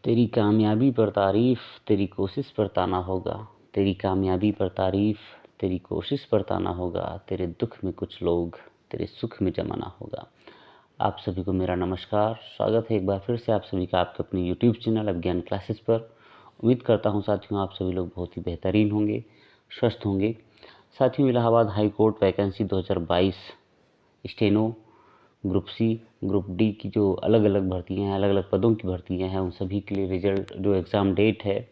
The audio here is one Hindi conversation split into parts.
तेरी कामयाबी पर तारीफ तेरी कोशिश पर ताना होगा। तेरी कामयाबी पर तारीफ तेरी कोशिश पर ताना होगा। तेरे दुख में कुछ लोग तेरे सुख में जमाना होगा। आप सभी को मेरा नमस्कार, स्वागत है एक बार फिर से आप सभी का आपके अपने यूट्यूब चैनल अज्ञान क्लासेस पर। उम्मीद करता हूँ साथियों आप सभी लोग बहुत ही बेहतरीन होंगे, स्वस्थ होंगे। साथियों, Allahabad high court vacancy 2022 steno, group C, group D की जो अलग अलग भर्तियां हैं, अलग अलग पदों की भर्तियां हैं, उन सभी के लिए रिजल्ट जो एग्ज़ाम डेट है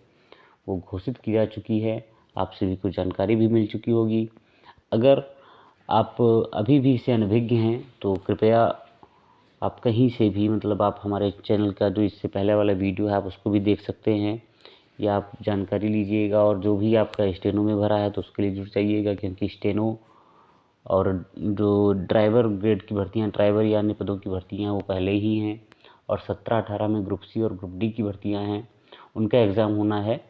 वो घोषित की जा चुकी है। आप सभी को जानकारी भी मिल चुकी होगी। अगर आप अभी भी इसे अनभिज्ञ हैं तो कृपया आप कहीं से भी, मतलब आप हमारे चैनल का जो इससे पहले वाला वीडियो है आप उसको भी देख सकते हैं, या आप जानकारी लीजिएगा। और जो भी आपका स्टेनो में भरा है तो उसके लिए जुड़ जाइएगा, क्योंकि स्टेनो और जो ड्राइवर ग्रेड की भर्तियां, ड्राइवर या अन्य पदों की भर्तियां वो पहले ही हैं। और 17-18 में ग्रुप सी और ग्रुप डी की भर्तियां हैं, उनका एग्ज़ाम होना है।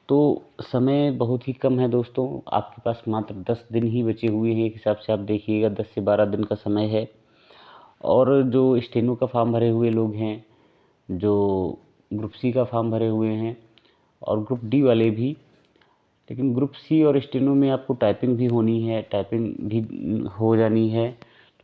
तो समय बहुत ही कम है दोस्तों, आपके पास मात्र 10 दिन ही बचे हुए हैं। एक हिसाब से आप देखिएगा 10 से 12 दिन का समय है। और जो स्टेनो का फॉर्म भरे हुए लोग हैं, जो ग्रुप सी का फॉर्म भरे हुए हैं और ग्रुप डी वाले भी, लेकिन ग्रुप सी और स्टेनो में आपको टाइपिंग भी होनी है, टाइपिंग भी हो जानी है।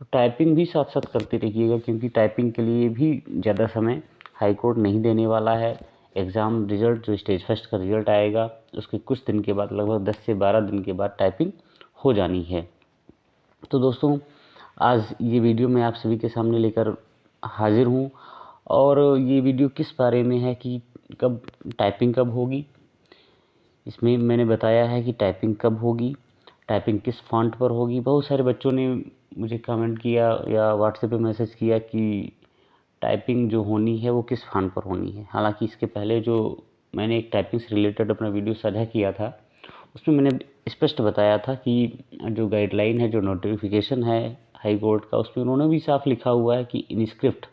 तो टाइपिंग भी साथ साथ करते रहिएगा, क्योंकि टाइपिंग के लिए भी ज़्यादा समय हाई कोर्ट नहीं देने वाला है। एग्ज़ाम रिजल्ट जो स्टेज फर्स्ट का रिजल्ट आएगा उसके कुछ दिन के बाद, लगभग 10 से 12 दिन के बाद टाइपिंग हो जानी है। तो दोस्तों, आज ये वीडियो मैं आप सभी के सामने लेकर हाजिर हूँ। और ये वीडियो किस बारे में है कि कब टाइपिंग कब होगी, इसमें मैंने बताया है कि टाइपिंग कब होगी, टाइपिंग किस फ़ॉन्ट पर होगी। बहुत सारे बच्चों ने मुझे कमेंट किया या व्हाट्सएप पे मैसेज किया कि टाइपिंग जो होनी है वो किस फ़ॉन्ट पर होनी है। हालांकि इसके पहले जो मैंने एक टाइपिंग से रिलेटेड अपना वीडियो साझा किया था, उसमें मैंने स्पष्ट बताया था कि जो गाइडलाइन है, जो नोटिफिकेशन है हाई कोर्ट का, उसमें उन्होंने भी साफ लिखा हुआ है कि इनस्क्रिप्ट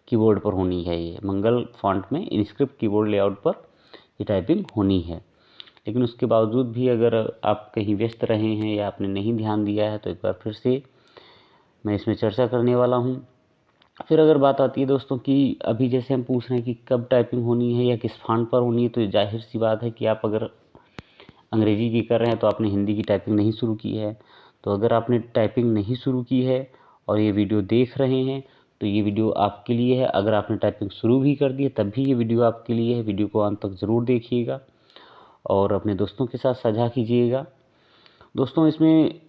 कीबोर्ड पर होनी है। ये मंगल फ़ॉन्ट में इनस्क्रिप्ट कीबोर्ड लेआउट पर ये टाइपिंग होनी है। लेकिन उसके बावजूद भी अगर आप कहीं व्यस्त रहे हैं या आपने नहीं ध्यान दिया है तो एक बार फिर से मैं इसमें चर्चा करने वाला हूँ। फिर अगर बात आती है दोस्तों कि अभी जैसे हम पूछ रहे हैं कि कब टाइपिंग होनी है या किस फ़ॉन्ट पर होनी है, तो जाहिर सी बात है कि आप अगर अंग्रेजी की कर रहे हैं तो आपने हिंदी की टाइपिंग नहीं शुरू की है। तो अगर आपने टाइपिंग नहीं शुरू की है और ये वीडियो देख रहे हैं तो ये वीडियो आपके लिए है। अगर आपने टाइपिंग शुरू भी कर दी है तब भी ये वीडियो आपके लिए है। वीडियो को अंत तक ज़रूर देखिएगा और अपने दोस्तों के साथ साझा कीजिएगा। दोस्तों, इसमें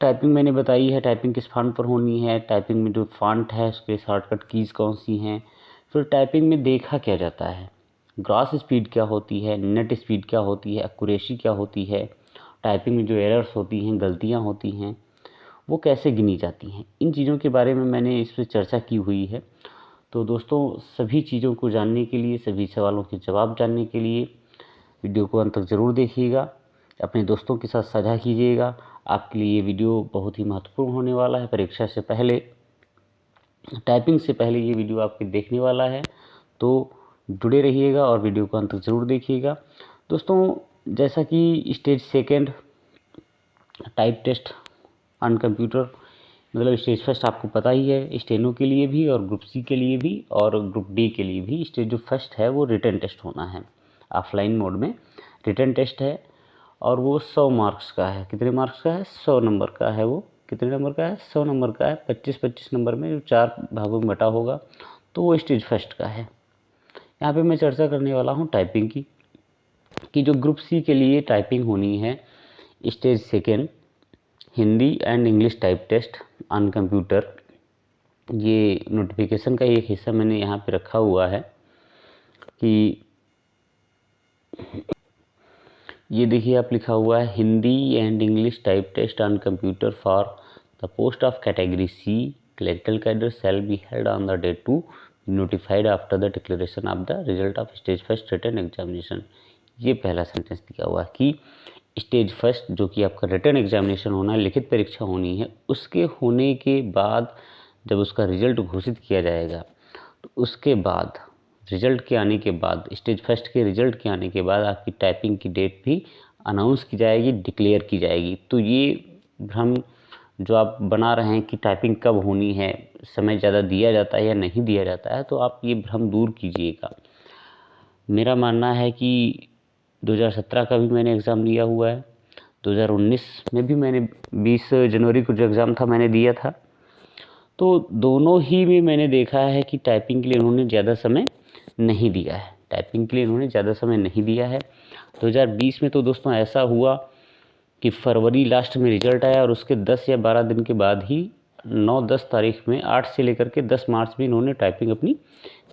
टाइपिंग मैंने बताई है, टाइपिंग किस फ़ॉन्ट पर होनी है, टाइपिंग में जो फ़ॉन्ट है उसके शॉर्टकट कीज़ कौन सी हैं, फिर टाइपिंग में देखा क्या जाता है, ग्रॉस स्पीड क्या होती है, नेट स्पीड क्या होती है, एक्यूरेसी क्या होती है, टाइपिंग में जो एरर्स होती हैं, गलतियाँ होती हैं, वो कैसे गिनी जाती हैं। इन चीज़ों के बारे में मैंने इस पर चर्चा की हुई है। तो दोस्तों, सभी चीज़ों को जानने के लिए, सभी सवालों के जवाब जानने के लिए वीडियो को अंत तक ज़रूर देखिएगा, अपने दोस्तों के साथ साझा कीजिएगा। आपके लिए ये वीडियो बहुत ही महत्वपूर्ण होने वाला है। परीक्षा से पहले, टाइपिंग से पहले ये वीडियो आपके देखने वाला है, तो जुड़े रहिएगा और वीडियो को अंत तक ज़रूर देखिएगा। दोस्तों, जैसा कि stage second type test on computer, मतलब स्टेज फर्स्ट आपको पता ही है, स्टेनो के लिए भी और ग्रुप सी के लिए भी और ग्रुप डी के लिए भी स्टेज जो फर्स्ट है वो रिटन टेस्ट होना है। ऑफलाइन मोड में रिटन टेस्ट है और वो 100 मार्क्स का है। कितने मार्क्स का है? 100 नंबर का है। वो कितने नंबर का है? 100 नंबर का है। 25-25 नंबर में जो 4 भागों में बटा होगा, तो वो स्टेज फर्स्ट का है। यहाँ पे मैं चर्चा करने वाला हूँ टाइपिंग की, कि जो ग्रुप सी के लिए टाइपिंग होनी है, stage second Hindi and English type test on computer. ये नोटिफिकेशन का एक हिस्सा मैंने यहाँ पे रखा हुआ है कि ये देखिए, आप लिखा हुआ है Hindi and English type test on computer for the post of category C, clerical cadre shall be held on the date to notified after the declaration of the result of stage first written examination. ये पहला सेंटेंस दिया हुआ है कि स्टेज फर्स्ट जो कि आपका रिटन एग्जामिनेशन होना है, लिखित परीक्षा होनी है, उसके होने के बाद जब उसका रिजल्ट घोषित किया जाएगा, तो उसके बाद रिजल्ट के आने के बाद, स्टेज फर्स्ट के रिजल्ट के आने के बाद आपकी टाइपिंग की डेट भी अनाउंस की जाएगी, डिक्लेयर की जाएगी। तो ये भ्रम जो आप बना रहे हैं कि टाइपिंग कब होनी है, समय ज़्यादा दिया जाता है या नहीं दिया जाता है, तो आप ये भ्रम दूर कीजिएगा। मेरा मानना है कि 2017 का भी मैंने एग्ज़ाम दिया हुआ है, 2019 में भी मैंने 20 जनवरी को जो एग्ज़ाम था मैंने दिया था। तो दोनों ही में मैंने देखा है कि टाइपिंग के लिए उन्होंने ज़्यादा समय नहीं दिया है, टाइपिंग के लिए उन्होंने ज़्यादा समय नहीं दिया है। 2020 में तो दोस्तों ऐसा हुआ कि फरवरी लास्ट में रिजल्ट आया और उसके 10 या 12 दिन के बाद ही 9-10 तारीख में 8 से लेकर के 10 मार्च में इन्होंने टाइपिंग अपनी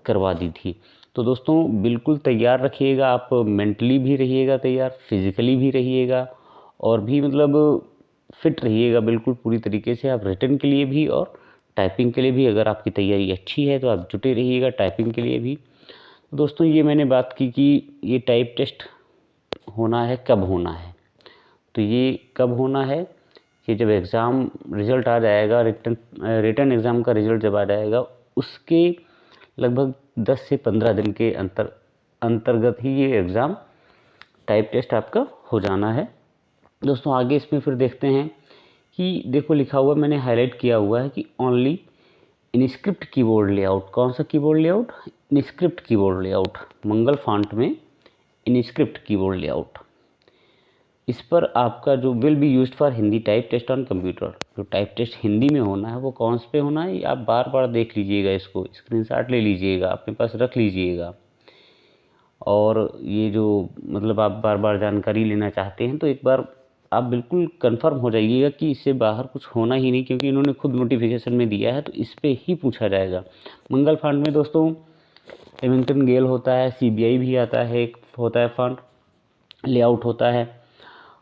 करवा दी थी। तो दोस्तों बिल्कुल तैयार रखिएगा, आप मेंटली भी रहिएगा तैयार, फिज़िकली भी रहिएगा और भी मतलब फिट रहिएगा बिल्कुल पूरी तरीके से, आप रिटन के लिए भी और टाइपिंग के लिए भी। अगर आपकी तैयारी अच्छी है तो आप जुटे रहिएगा टाइपिंग के लिए भी। दोस्तों ये मैंने बात की कि ये टाइप टेस्ट होना है, कब होना है, तो ये कब होना है कि जब एग्ज़ाम रिज़ल्ट आ जाएगा, रिटन एग्ज़ाम का रिज़ल्ट जब आ जाएगा उसके लगभग 10 से 15 दिन के अंतर्गत ही ये एग्ज़ाम टाइप टेस्ट आपका हो जाना है। दोस्तों आगे इसमें फिर देखते हैं कि देखो लिखा हुआ मैंने हाईलाइट किया हुआ है कि ओनली इनस्क्रिप्ट कीबोर्ड लेआउट। कौन सा keyboard layout? InScript keyboard layout, Mangal font में इनस्क्रिप्ट कीबोर्ड लेआउट। इस पर आपका जो will be used for Hindi type test on computer, जो टाइप टेस्ट हिंदी में होना है वो कौन से पे होना है, आप बार बार देख लीजिएगा, इसको स्क्रीनशॉट ले लीजिएगा, अपने पास रख लीजिएगा। और ये जो मतलब आप बार बार जानकारी लेना चाहते हैं तो एक बार आप बिल्कुल कंफर्म हो जाइएगा कि इससे बाहर कुछ होना ही नहीं, क्योंकि इन्होंने खुद नोटिफिकेशन में दिया है तो इस पर ही पूछा जाएगा। मंगल फॉन्ट में दोस्तों रेमिंगटन गेल होता है, CBI भी आता है, एक होता है फॉन्ट लेआउट होता है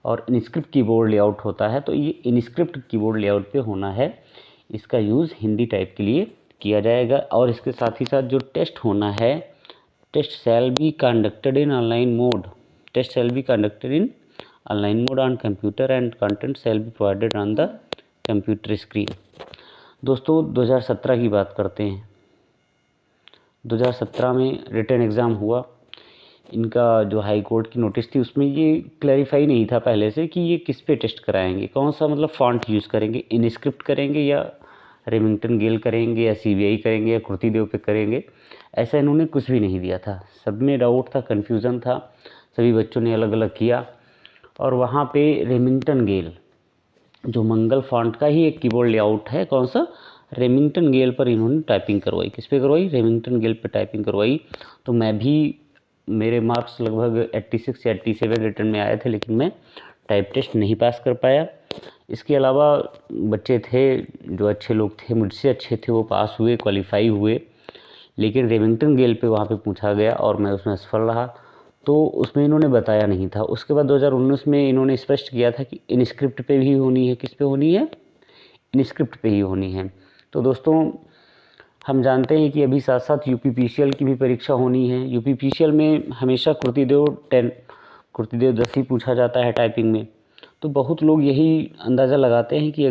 और इनस्क्रिप्ट कीबोर्ड लेआउट होता है। तो ये इनस्क्रिप्ट कीबोर्ड लेआउट पे होना है, इसका यूज़ हिंदी टाइप के लिए किया जाएगा। और इसके साथ ही साथ जो टेस्ट होना है, test shall be conducted in online mode, test shall be conducted in online mode on computer and content shall be provided on the computer screen. दोस्तों 2017 की बात करते हैं। 2017 में रिटन एग्ज़ाम हुआ, इनका जो हाई कोर्ट की नोटिस थी उसमें ये क्लैरिफाई नहीं था पहले से कि ये किस पे टेस्ट कराएंगे, कौन सा मतलब फ़ॉन्ट यूज़ करेंगे, इनस्क्रिप्ट करेंगे या रेमिंगटन गेल करेंगे या CBI करेंगे या कृतिदेव पे करेंगे। ऐसा इन्होंने कुछ भी नहीं दिया था, सब में डाउट था, कन्फ्यूज़न था, सभी बच्चों ने अलग अलग किया। और वहाँ पे रेमिंगटन गेल जो मंगल फॉन्ट का ही एक कीबोर्ड लेआउट है, कौन सा, रेमिंगटन गेल पर इन्होंने टाइपिंग करवाई। किस पे करवाई? रेमिंगटन गेल पे टाइपिंग करवाई। तो मैं भी, मेरे मार्क्स लगभग 86 या 87 रिटर्न में आए थे, लेकिन मैं टाइप टेस्ट नहीं पास कर पाया। इसके अलावा बच्चे थे जो अच्छे लोग थे, मुझसे अच्छे थे, वो पास हुए, क्वालिफाई हुए, लेकिन रेमिंगटन गेल पे वहाँ पे पूछा गया और मैं उसमें असफल रहा, तो उसमें इन्होंने बताया नहीं था। उसके बाद 2019 में इन्होंने स्पष्ट किया था कि इनस्क्रिप्ट पे भी होनी है। किस पे होनी है? इनस्क्रिप्ट पे ही होनी है। तो दोस्तों हम जानते हैं कि अभी साथ साथ UPPCL की भी परीक्षा होनी है। UPPCL में हमेशा कृतिदेव 10 ही पूछा जाता है टाइपिंग में। तो बहुत लोग यही अंदाज़ा लगाते हैं कि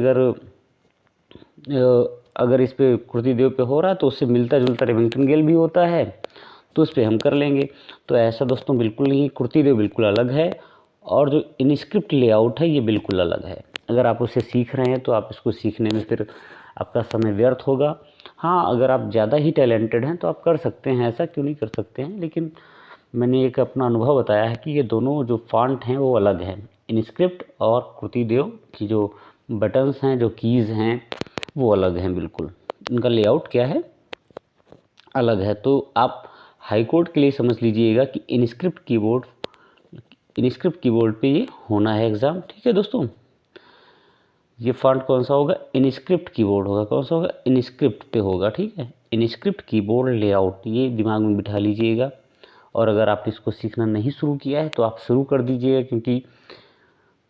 अगर इस पे कृतिदेव पे हो रहा है तो उससे मिलता जुलता रेमिंगटन गेल भी होता है, तो उस पर हम कर लेंगे। तो ऐसा दोस्तों बिल्कुल नहीं, कृतिदेव बिल्कुल अलग है और जो इनस्क्रिप्ट लेआउट है ये बिल्कुल अलग है। अगर आप उसे सीख रहे हैं तो आप इसको सीखने में फिर आपका समय व्यर्थ होगा। हाँ, अगर आप ज़्यादा ही टैलेंटेड हैं तो आप कर सकते हैं, ऐसा क्यों नहीं कर सकते हैं, लेकिन मैंने एक अपना अनुभव बताया है कि ये दोनों जो फॉन्ट हैं वो अलग हैं। इनस्क्रिप्ट और कृतिदेव की जो बटन्स हैं, जो कीज़ हैं, वो अलग हैं बिल्कुल, इनका लेआउट क्या है, अलग है। तो आप हाई कोर्ट के लिए समझ लीजिएगा कि इनस्क्रिप्ट कीबोर्ड पे ये होना है एग्ज़ाम। ठीक है दोस्तों, ये फॉन्ट कौन सा होगा? इनस्क्रिप्ट कीबोर्ड होगा। कौन सा होगा? इनस्क्रिप्ट पे होगा। ठीक है, इनस्क्रिप्ट कीबोर्ड लेआउट, ये दिमाग में बिठा लीजिएगा। और अगर आप इसको सीखना नहीं शुरू किया है तो आप शुरू कर दीजिएगा, क्योंकि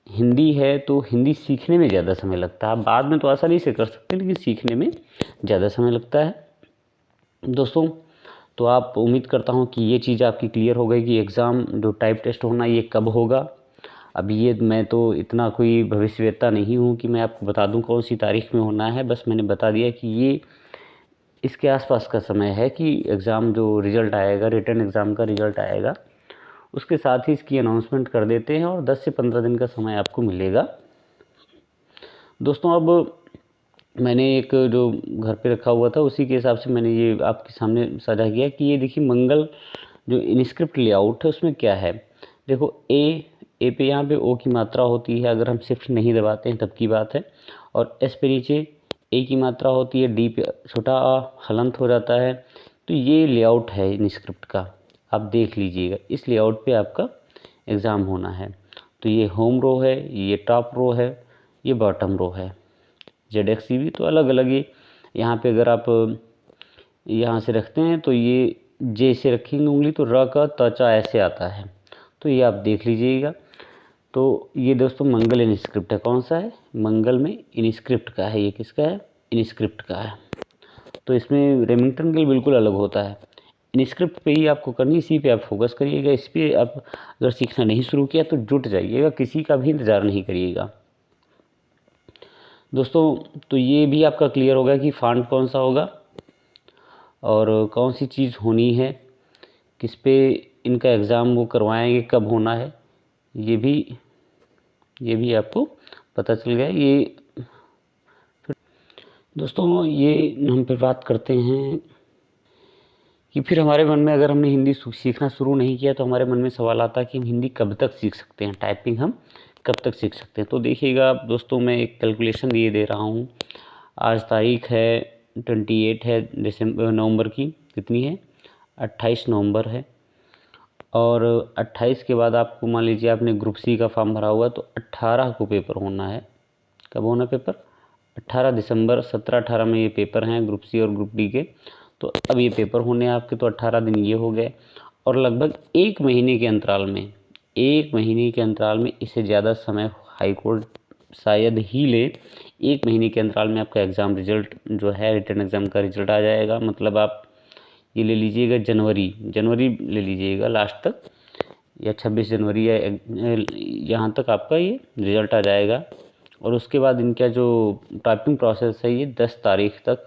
हिंदी है तो हिंदी सीखने में ज़्यादा समय लगता है। बाद में तो आसानी से कर सकते हैं, लेकिन सीखने में ज़्यादा समय लगता है दोस्तों। तो आप, उम्मीद करता हूँ कि ये चीज़ आपकी क्लियर हो गई कि एग्ज़ाम जो टाइप टेस्ट होना ये कब होगा। अभी ये मैं तो इतना कोई भविष्यवेत्ता नहीं हूँ कि मैं आपको बता दूँ कौन सी तारीख में होना है, बस मैंने बता दिया कि ये इसके आसपास का समय है कि एग्ज़ाम जो रिज़ल्ट आएगा, रिटन एग्ज़ाम का रिज़ल्ट आएगा, उसके साथ ही इसकी अनाउंसमेंट कर देते हैं और 10 से 15 दिन का समय आपको मिलेगा दोस्तों। अब मैंने एक जो घर पे रखा हुआ था उसी के हिसाब से मैंने ये आपके सामने साझा किया कि ये देखिए मंगल जो इनस्क्रिप्ट लेआउट है उसमें क्या है, देखो ए पे यहाँ पे ओ की मात्रा होती है, अगर हम शिफ्ट नहीं दबाते हैं तब की बात है, और एस पे नीचे ए की मात्रा होती है, डी पे छोटा आ हलंत हो जाता है। तो ये लेआउट है इनस्क्रिप्ट का, आप देख लीजिएगा, इस लेआउट पे आपका एग्ज़ाम होना है। तो ये होम रो है, ये टॉप रो है, ये बॉटम रो है, ZXCB तो अलग अलग ही। यहाँ पे अगर आप यहाँ से रखते हैं तो ये जे से रखेंगे उंगली तो र का त्वचा ऐसे आता है, तो ये आप देख लीजिएगा। तो ये दोस्तों मंगल इनस्क्रिप्ट है, कौन सा है, मंगल में इनस्क्रिप्ट का है, ये किसका है, इनस्क्रिप्ट का है। तो इसमें रेमिंगटन के बिल्कुल अलग होता है, इनस्क्रिप्ट पे ही आपको करनी, इसी पे आप फोकस करिएगा। इस पर आप अगर सीखना नहीं शुरू किया तो जुट जाइएगा, किसी का भी इंतज़ार नहीं करिएगा दोस्तों। तो ये भी आपका क्लियर होगा कि फ़ॉन्ट कौन सा होगा और कौन सी चीज़ होनी है, किस पे इनका एग्ज़ाम वो करवाएंगे, कब होना है, ये भी आपको पता चल गया। ये दोस्तों ये हम फिर बात करते हैं कि फिर हमारे मन में, अगर हमने हिंदी सीखना शुरू नहीं किया तो हमारे मन में सवाल आता है कि हम हिंदी कब तक सीख सकते हैं, टाइपिंग हम कब तक सीख सकते हैं। तो देखिएगा दोस्तों, मैं एक कैलकुलेशन दिए दे रहा हूँ। आज तारीख है 28 है नवंबर की, कितनी है, 28 नवंबर है। और 28 के बाद आपको मान लीजिए आपने ग्रुप सी का फॉर्म भरा हुआ, तो 18 को पेपर होना है। कब होना पेपर, 18 दिसंबर, 17-18 में ये पेपर हैं ग्रुप सी और ग्रुप डी के। तो अब ये पेपर होने हैं आपके, तो 18 दिन ये हो गए, और लगभग 1 महीने के अंतराल में, 1 महीने के अंतराल में, इससे ज़्यादा समय हाई कोर्ट शायद ही ले, 1 महीने के अंतराल में आपका एग्ज़ाम रिजल्ट जो है, रिटर्न एग्ज़ाम का रिजल्ट आ जाएगा। मतलब आप ये ले लीजिएगा जनवरी ले लीजिएगा लास्ट तक, या 26 जनवरी या यहाँ तक आपका ये रिज़ल्ट आ जाएगा। और उसके बाद इनका जो टाइपिंग प्रोसेस है ये 10 तारीख तक,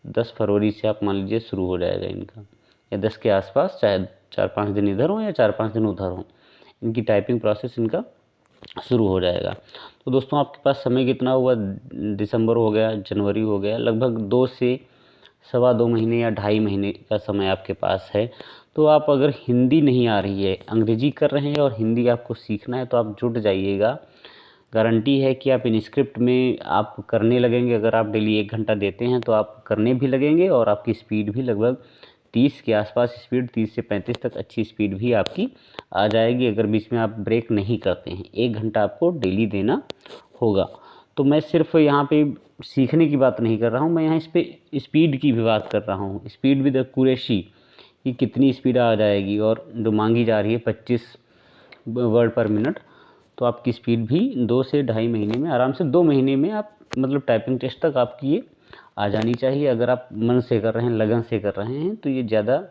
10 फरवरी से आप मान लीजिए शुरू हो जाएगा इनका, या 10 के आसपास, चाहे 4-5 दिन इधर हो या 4-5 दिन उधर हो, इनकी टाइपिंग प्रोसेस इनका शुरू हो जाएगा। तो दोस्तों आपके पास समय कितना हुआ, दिसंबर हो गया, जनवरी हो गया, लगभग 2 से सवा 2 महीने या 2.5 महीने का समय आपके पास है। तो आप अगर हिंदी नहीं आ रही है, अंग्रेजी कर रहे हैं और हिंदी आपको सीखना है, तो आप जुट जाइएगा। गारंटी है कि आप इनस्क्रिप्ट में आप करने लगेंगे, अगर आप डेली 1 घंटा देते हैं तो आप करने भी लगेंगे, और आपकी स्पीड भी लगभग 30 के आसपास स्पीड, 30 से 35 तक अच्छी स्पीड भी आपकी आ जाएगी, अगर बीच में आप ब्रेक नहीं करते हैं। 1 घंटा आपको डेली देना होगा। तो मैं सिर्फ यहाँ पे सीखने की बात नहीं कर रहा हूँ, मैं यहाँ इस पे स्पीड की भी बात कर रहा हूँ, स्पीड विद एक्यूरेसी, कि कितनी स्पीड आ जाएगी, और जो मांगी जा रही है 25 वर्ड पर मिनट, तो आपकी स्पीड भी 2 से 2.5 महीने में, आराम से 2 महीने में आप मतलब टाइपिंग टेस्ट तक आपकी ये आ जानी चाहिए। अगर आप मन से कर रहे हैं, लगन से कर रहे हैं, तो ये ज़्यादा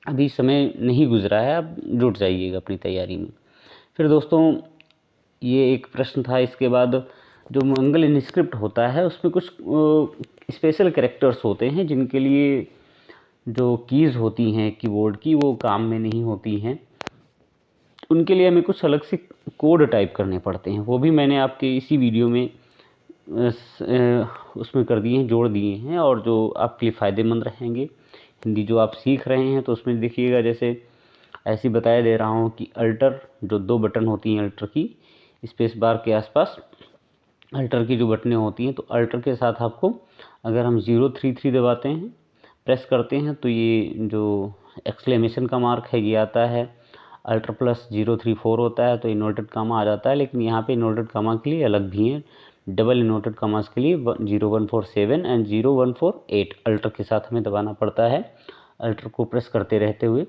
अभी समय नहीं गुजरा है, आप जुट जाइएगा अपनी तैयारी में। फिर दोस्तों ये एक प्रश्न था, इसके बाद जो मंगल इनस्क्रिप्ट होता है उसमें कुछ स्पेशल कैरेक्टर्स होते हैं जिनके लिए जो कीज़ होती हैं कीबोर्ड की वो काम में नहीं होती हैं, उनके लिए हमें कुछ अलग से कोड टाइप करने पड़ते हैं। वो भी मैंने आपके इसी वीडियो में उसमें कर दिए हैं, जोड़ दिए हैं, और जो आपके लिए फ़ायदेमंद रहेंगे। हिंदी जो आप सीख रहे हैं तो उसमें देखिएगा, जैसे ऐसे बताया दे रहा हूँ कि अल्टर, जो 2 बटन होती हैं अल्टर की, स्पेस बार के आसपास अल्टर की जो बटनें होती हैं, तो अल्टर के साथ आपको अगर हम 033 दबाते हैं, प्रेस करते हैं, तो ये जो एक्सक्लेमेशन का मार्क है ये आता है। अल्टर प्लस 034 होता है तो इन्वर्टेड कामा आ जाता है, लेकिन यहाँ पे इन्वर्टेड कामा के लिए अलग भी हैं, डबल इन्वर्टेड कामास के लिए 0147 एंड 0148 अल्टर के साथ हमें दबाना पड़ता है। अल्टर को प्रेस करते रहते हुए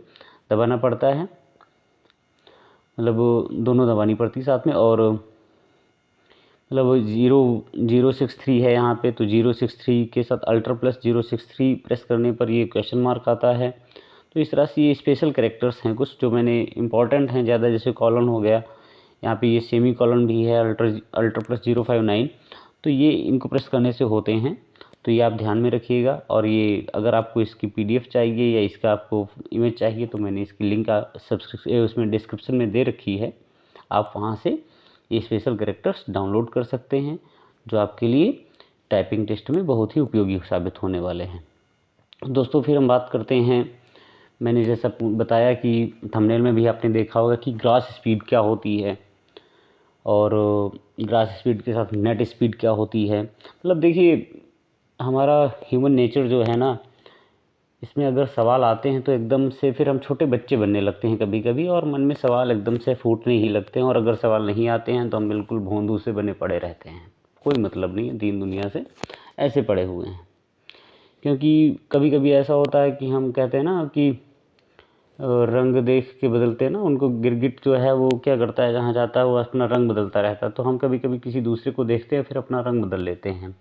दबाना पड़ता है, मतलब दोनों दबानी पड़ती साथ में। और मतलब 063 है यहाँ पे, तो 063 के साथ अल्टर प्लस 063 प्रेस करने पर ये क्वेश्चन मार्क आता है। तो इस तरह से ये स्पेशल कैरेक्टर्स हैं कुछ जो मैंने इंपॉर्टेंट हैं ज़्यादा, जैसे कॉलन हो गया, यहाँ पे ये सेमी कॉलन भी है, अल्टर प्लस 059, तो ये इनको प्रेस करने से होते हैं, तो ये आप ध्यान में रखिएगा। और ये अगर आपको इसकी PDF चाहिए या इसका आपको इमेज चाहिए, तो मैंने इसकी लिंक उसमें डिस्क्रिप्शन में दे रखी है, आप वहाँ से ये स्पेशल कैरेक्टर्स डाउनलोड कर सकते हैं, जो आपके लिए टाइपिंग टेस्ट में बहुत ही उपयोगी साबित होने वाले हैं। दोस्तों फिर हम बात करते हैं मैंने जैसा बताया कि थंबनेल में भी आपने देखा होगा कि ग्रास स्पीड क्या होती है और ग्रास स्पीड के साथ नेट स्पीड क्या होती है। मतलब देखिए, हमारा ह्यूमन नेचर जो है ना, इसमें अगर सवाल आते हैं तो एकदम से फिर हम छोटे बच्चे बनने लगते हैं कभी कभी, और मन में सवाल एकदम से फूटने ही लगते हैं। और अगर सवाल नहीं आते हैं तो हम बिल्कुल भोंदू से बने पड़े रहते हैं, कोई मतलब नहीं है दीन दुनिया से, ऐसे पड़े हुए हैं। क्योंकि कभी कभी ऐसा होता है कि हम कहते हैं ना कि रंग देख के बदलते हैं ना, उनको गिरगिट जो है वो क्या करता है, जहाँ जाता है वो अपना रंग बदलता रहता है। तो हम कभी कभी किसी दूसरे को देखते हैं फिर अपना रंग बदल लेते हैं।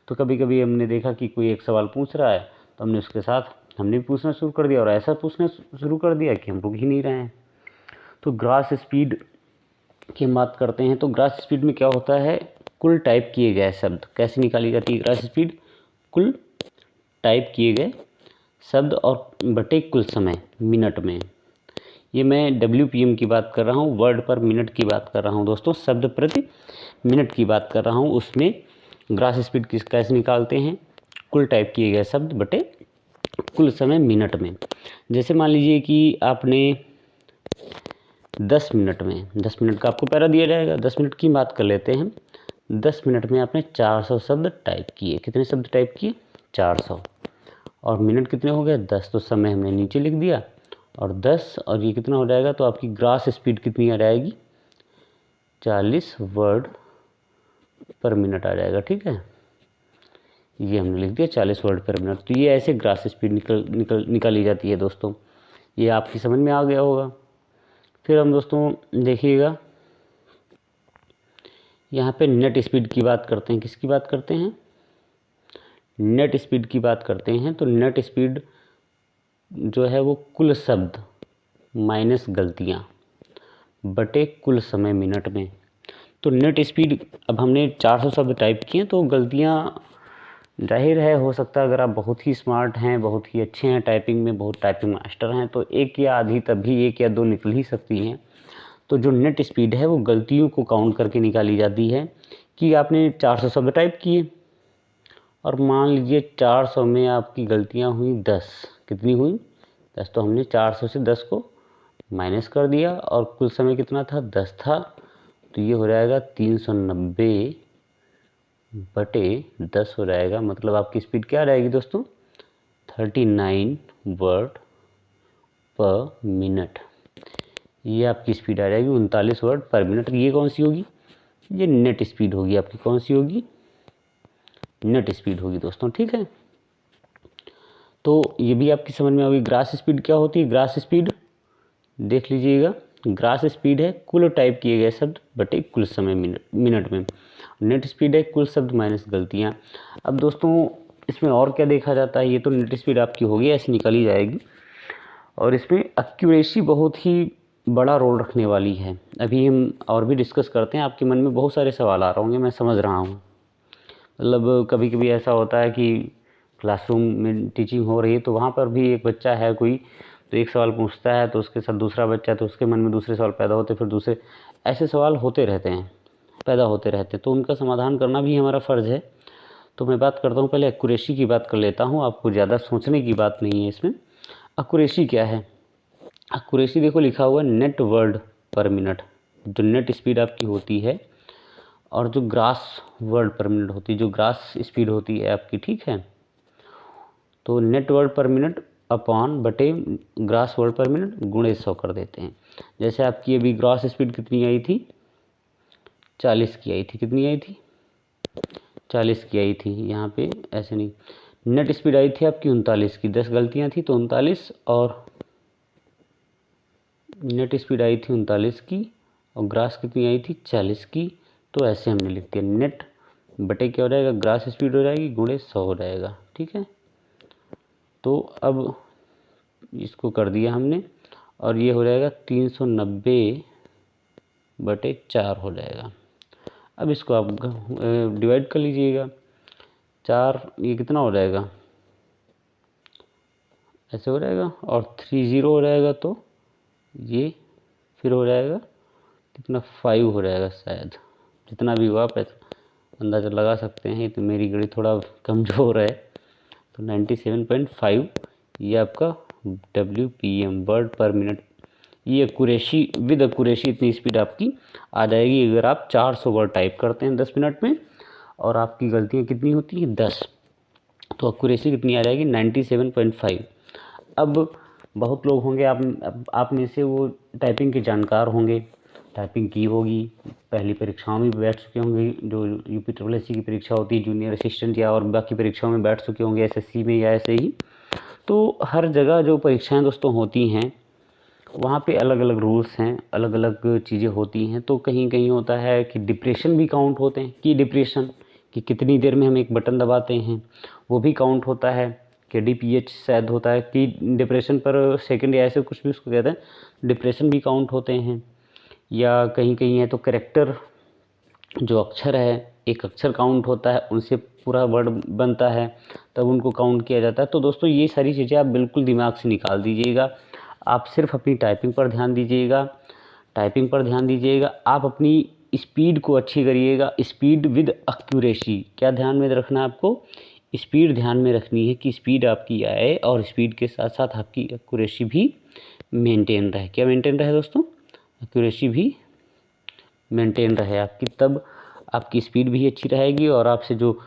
तो कभी कभी हमने देखा कि कोई एक सवाल पूछ रहा है तो हमने उसके साथ हमने पूछना शुरू कर दिया, और ऐसा पूछना शुरू कर दिया कि हम रुक ही नहीं रहे हैं। तो ग्रास स्पीड की हम बात करते हैं तो ग्रास स्पीड में क्या होता है, कुल टाइप किए गए शब्द कैसे निकाली जाती है ग्रास स्पीड, कुल टाइप किए गए शब्द और बटे कुल समय मिनट में। ये मैं WPM की बात कर रहा हूँ, वर्ड पर मिनट की बात कर रहा हूँ दोस्तों, शब्द प्रति मिनट की बात कर रहा हूँ। उसमें ग्रास स्पीड किस कैसे निकालते हैं, कुल टाइप किए गए शब्द बटे कुल समय मिनट में। जैसे मान लीजिए कि आपने 10 मिनट में, 10 मिनट का आपको पैरा दिया जाएगा, 10 मिनट की बात कर लेते हैं। 10 मिनट में आपने 400 शब्द टाइप किए। कितने शब्द टाइप किए, 400। और मिनट कितने हो गए, 10। तो समय हमने नीचे लिख दिया, और 10 और ये कितना हो जाएगा, तो आपकी ग्रास स्पीड कितनी आ जाएगी, 40 वर्ड पर मिनट आ जाएगा। ठीक है, ये हमने लिख दिया 40 वर्ड पर मिनट। तो ये ऐसे ग्रास स्पीड निकाली जाती है दोस्तों, ये आपकी समझ में आ गया होगा। फिर हम दोस्तों देखिएगा, यहाँ पे नेट स्पीड की बात करते हैं। किसकी बात करते हैं, नेट स्पीड की बात करते हैं। तो नेट स्पीड जो है वो कुल शब्द माइनस गलतियाँ बटे कुल समय मिनट में। तो नेट स्पीड, अब हमने 400 शब्द टाइप किए तो गलतियाँ जाहिर है हो सकता है, अगर आप बहुत ही स्मार्ट हैं, बहुत ही अच्छे हैं टाइपिंग में, बहुत टाइपिंग मास्टर हैं, तो एक या आधी तभी 1 या 2 निकल ही सकती हैं। तो जो नेट स्पीड है वो गलतियों को काउंट करके निकाली जाती है कि आपने 400 शब्द टाइप किए और मान लीजिए 400 में आपकी गलतियां हुई 10। कितनी हुई, 10। तो हमने 400 से 10 को माइनस कर दिया, और कुल समय कितना था, 10 था। तो ये हो जाएगा 390 बटे 10 हो जाएगा। मतलब आपकी स्पीड क्या रहेगी दोस्तों, 39 वर्ड पर मिनट। ये आपकी स्पीड आ जाएगी 39 वर्ड पर मिनट। ये कौन सी होगी, ये नेट स्पीड होगी आपकी। कौन सी होगी, नेट स्पीड होगी दोस्तों। ठीक है, तो ये भी आपकी समझ में होगी। ग्रास स्पीड क्या होती है, ग्रास स्पीड देख लीजिएगा, ग्रास स्पीड है कुल टाइप किए गए शब्द बटे कुल समय मिनट में। नेट स्पीड है कुल शब्द माइनस गलतियाँ। अब दोस्तों इसमें और क्या देखा जाता है, ये तो नेट स्पीड आपकी होगी, ऐसे निकली जाएगी। और इसमें एक्यूरेसी बहुत ही बड़ा रोल रखने वाली है। अभी हम और भी डिस्कस करते हैं, आपके मन में बहुत सारे सवाल आ रहे होंगे, मैं समझ रहा हूँ। मतलब कभी कभी ऐसा होता है कि क्लासरूम में टीचिंग हो रही है तो वहाँ पर भी एक बच्चा है कोई, तो एक सवाल पूछता है तो उसके साथ दूसरा बच्चा है, तो उसके मन में दूसरे सवाल पैदा होते, फिर दूसरे, ऐसे सवाल होते रहते हैं, पैदा होते रहते हैं। तो उनका समाधान करना भी हमारा फ़र्ज़ है। तो मैं बात करता हूँ, पहले एक्यूरेसी की बात कर लेता हूँ, आपको ज़्यादा सोचने की बात नहीं है इसमें। एक्यूरेसी क्या है, एक्यूरेसी देखो लिखा हुआ है नेट वर्ड पर मिनट। जो नेट स्पीड आपकी होती है और जो ग्रास वर्ड पर मिनट होती है, जो ग्रास स्पीड होती है आपकी, ठीक है। तो नेट वर्ड पर मिनट अपॉन बटे ग्रास वर्ड पर मिनट गुणे 100 कर देते हैं। जैसे आपकी अभी ग्रास स्पीड कितनी आई थी, 40 की आई थी। कितनी आई थी, 40 की आई थी। यहाँ पे ऐसे नहीं, नेट स्पीड आई थी आपकी 39 की, 10 गलतियाँ थी तो 39, और नेट स्पीड आई थी 39 की, और ग्रास कितनी आई थी, 40 की। तो ऐसे हमने लिख दिया, नेट बटे क्या हो जाएगा, ग्रास स्पीड हो जाएगी गुणे 100 हो जाएगा। ठीक है, तो अब इसको कर दिया हमने, और ये हो जाएगा 390 बटे 4 हो जाएगा। अब इसको आप डिवाइड कर लीजिएगा, 4 ये कितना हो जाएगा, ऐसे हो जाएगा, और 30 हो जाएगा, तो ये फिर हो जाएगा कितना, 5 हो जाएगा शायद। जितना भी हुआ आप अंदाज़ा लगा सकते हैं, तो मेरी घड़ी थोड़ा कमज़ोर है। तो 97.5 ये आपका WPM वर्ड पर मिनट, ये एक्यूरेसी विद एक्यूरेसी इतनी स्पीड आपकी आ जाएगी अगर आप 400 वर्ड टाइप करते हैं 10 मिनट में, और आपकी गलतियाँ कितनी होती हैं 10, तो एक्यूरेसी कितनी आ जाएगी 97.5। अब बहुत लोग होंगे आप में से वो टाइपिंग के जानकार होंगे, टाइपिंग की होगी, पहली परीक्षाओं में बैठ चुके होंगे, जो UPSSC की परीक्षा होती है जूनियर असिस्टेंट या और बाकी परीक्षाओं में बैठ चुके होंगे, SSC में या ऐसे ही। तो हर जगह जो परीक्षाएं दोस्तों होती हैं वहाँ पे अलग अलग रूल्स हैं, अलग अलग चीज़ें होती हैं। तो कहीं कहीं होता है कि डिप्रेशन भी काउंट होते हैं, कि डिप्रेशन कि कितनी देर में हम एक बटन दबाते हैं वो भी काउंट होता है, कि DPH शायद होता है कि डिप्रेशन पर सेकंड या ऐसे कुछ भी उसको कहते हैं, डिप्रेशन भी काउंट होते हैं। या कहीं कहीं है तो कैरेक्टर जो अक्षर है, एक अक्षर काउंट होता है, उनसे पूरा वर्ड बनता है, तब उनको काउंट किया जाता है। तो दोस्तों ये सारी चीज़ें आप बिल्कुल दिमाग से निकाल दीजिएगा, आप सिर्फ अपनी टाइपिंग पर ध्यान दीजिएगा, टाइपिंग पर ध्यान दीजिएगा। आप अपनी स्पीड को अच्छी करिएगा, स्पीड विद एक्यूरेसी। क्या ध्यान में रखना है आपको? स्पीड ध्यान में रखनी है कि स्पीड आपकी आए और स्पीड के साथ साथ आपकी एक्यूरेसी भी मेंटेन रहे। क्या मेंटेन रहे दोस्तों? एक्यूरेसी भी मेंटेन रहे आपकी, तब आपकी स्पीड भी अच्छी रहेगी और आपसे जो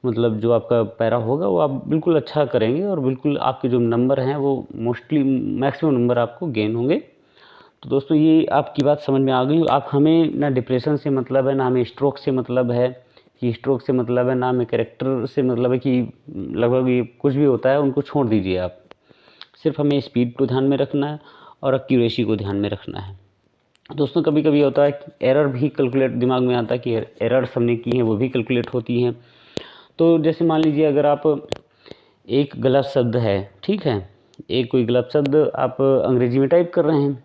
मतलब जो आपका पैरा होगा वो आप बिल्कुल अच्छा करेंगे और बिल्कुल आपके जो नंबर हैं वो मोस्टली मैक्सिमम नंबर आपको गेन होंगे। तो दोस्तों ये आपकी बात समझ में आ गई। आप हमें ना डिप्रेशन से मतलब है, ना हमें स्ट्रोक से मतलब है, कि स्ट्रोक से मतलब है, ना हमें कैरेक्टर से मतलब है, कि लगभग ये कुछ भी होता है उनको छोड़ दीजिए आप। सिर्फ हमें स्पीड को ध्यान में रखना है और एक्यूरेसी को ध्यान में रखना है। दोस्तों कभी कभी होता है कि एरर भी कैलकुलेट दिमाग में आता है कि एरर्स हमने की हैं वो भी कैलकुलेट होती हैं। तो जैसे मान लीजिए अगर आप एक गलत शब्द है, ठीक है, एक कोई गलत शब्द आप अंग्रेजी में टाइप कर रहे हैं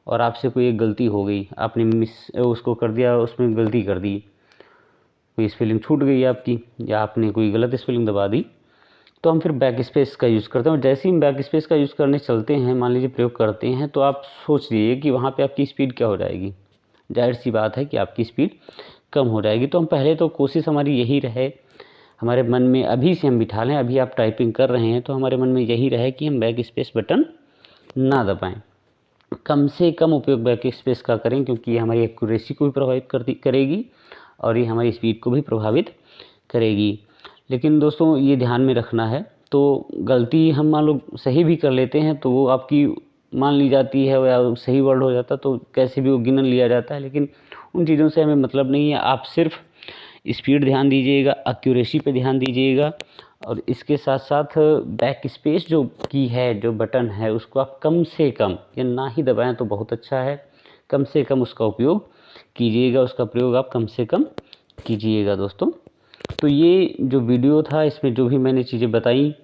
और आपसे कोई एक गलती हो गई, आपने उसको कर दिया, उसमें गलती कर दी, कोई स्पेलिंग छूट गई आपकी या आपने कोई गलत स्पेलिंग दबा दी, तो हम फिर बैक स्पेस का यूज़ करते हैं। और जैसे ही हम बैक स्पेस का यूज़ करने चलते हैं, मान लीजिए प्रयोग करते हैं, तो आप सोच लीजिए कि वहाँ पे आपकी स्पीड क्या हो जाएगी। जाहिर सी बात है कि आपकी स्पीड कम हो जाएगी। तो हम पहले तो कोशिश हमारी यही रहे, हमारे मन में अभी से हम बिठा लें, अभी आप टाइपिंग कर रहे हैं तो हमारे मन में यही रहे कि हम बैक स्पेस बटन ना दबाएं, कम से कम उपयोग बैक स्पेस का करें, क्योंकि ये हमारी एक्यूरेसी को भी प्रभावित करेगी और ये हमारी स्पीड को भी प्रभावित करेगी। लेकिन दोस्तों ये ध्यान में रखना है, तो गलती हम मान लो सही भी कर लेते हैं तो वो आपकी मान ली जाती है, या सही वर्ड हो जाता तो कैसे भी वो गिन लिया जाता है, लेकिन उन चीज़ों से हमें मतलब नहीं है। आप सिर्फ स्पीड ध्यान दीजिएगा, एक्यूरेसी पे ध्यान दीजिएगा, और इसके साथ साथ बैक स्पेस जो की है, जो बटन है, उसको आप कम से कम या ना ही दबाएं तो बहुत अच्छा है, कम से कम उसका उपयोग कीजिएगा, उसका प्रयोग आप कम से कम कीजिएगा दोस्तों। तो ये जो वीडियो था इसमें जो भी मैंने चीज़ें बताई,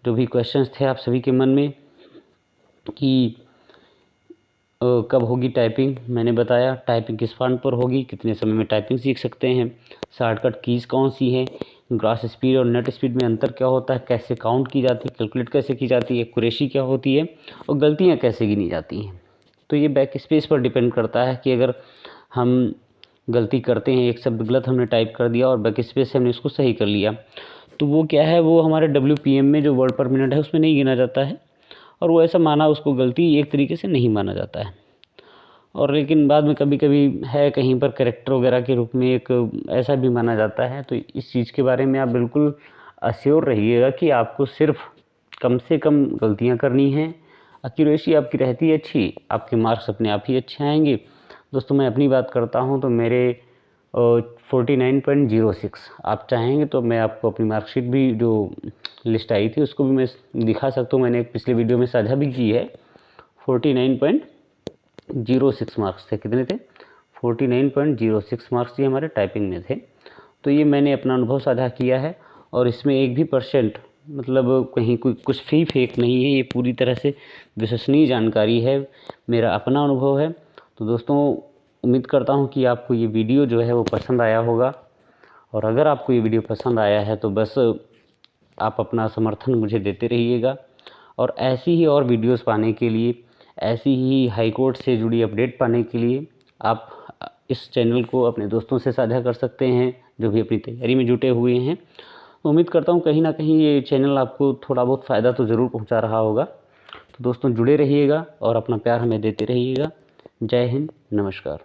जो भी क्वेश्चंस थे आप सभी के मन में कि कब होगी टाइपिंग, मैंने बताया टाइपिंग किस फॉन्ट पर होगी, कितने समय में टाइपिंग सीख सकते हैं, शॉर्टकट कीज़ कौन सी हैं, ग्रास स्पीड और नेट स्पीड में अंतर क्या होता है, कैसे काउंट की जाती है, कैलकुलेट कैसे की जाती है, एक्यूरेसी क्या होती है और गलतियाँ कैसे गिनी जाती हैं। तो ये बैक स्पेस पर डिपेंड करता है कि अगर हम गलती करते हैं, एक शब्द गलत हमने टाइप कर दिया और बैक स्पेस से हमने उसको सही कर लिया, तो वो क्या है, वो हमारे WPM में जो वर्ड पर मिनट है उसमें नहीं गिना जाता है और वो ऐसा माना, उसको गलती एक तरीके से नहीं माना जाता है। और लेकिन बाद में कभी कभी है कहीं पर कैरेक्टर वगैरह के रूप में एक ऐसा भी माना जाता है। तो इस चीज़ के बारे में आप बिल्कुल अश्योर रहिएगा कि आपको सिर्फ कम से कम गलतियां करनी हैं, एक्यूरेसी आपकी रहती है अच्छी, आपके मार्क्स अपने आप ही अच्छे आएंगे। दोस्तों मैं अपनी बात करता हूं तो मेरे 49.06, आप चाहेंगे तो मैं आपको अपनी मार्कशीट भी जो लिस्ट आई थी उसको भी मैं दिखा सकता हूँ, मैंने एक पिछले वीडियो में साझा भी की है। 49.06 मार्क्स थे, कितने थे? 49.06 मार्क्स ये हमारे टाइपिंग में थे। तो ये मैंने अपना अनुभव साझा किया है और इसमें एक भी % मतलब कहीं कोई कुछ भी फेक नहीं है, ये पूरी तरह से विश्वसनीय जानकारी है, मेरा अपना अनुभव है। तो दोस्तों उम्मीद करता हूँ कि आपको ये वीडियो जो है वो पसंद आया होगा, और अगर आपको ये वीडियो पसंद आया है तो बस आप अपना समर्थन मुझे देते रहिएगा, और ऐसी ही और वीडियोस पाने के लिए, ऐसी ही हाई कोर्ट से जुड़ी अपडेट पाने के लिए आप इस चैनल को अपने दोस्तों से साझा कर सकते हैं जो भी अपनी तैयारी में जुटे हुए हैं। उम्मीद करता हूँ कहीं ना कहीं ये चैनल आपको थोड़ा बहुत फ़ायदा तो ज़रूर पहुँचा रहा होगा। तो दोस्तों जुड़े रहिएगा और अपना प्यार हमें देते रहिएगा। जय हिंद, नमस्कार।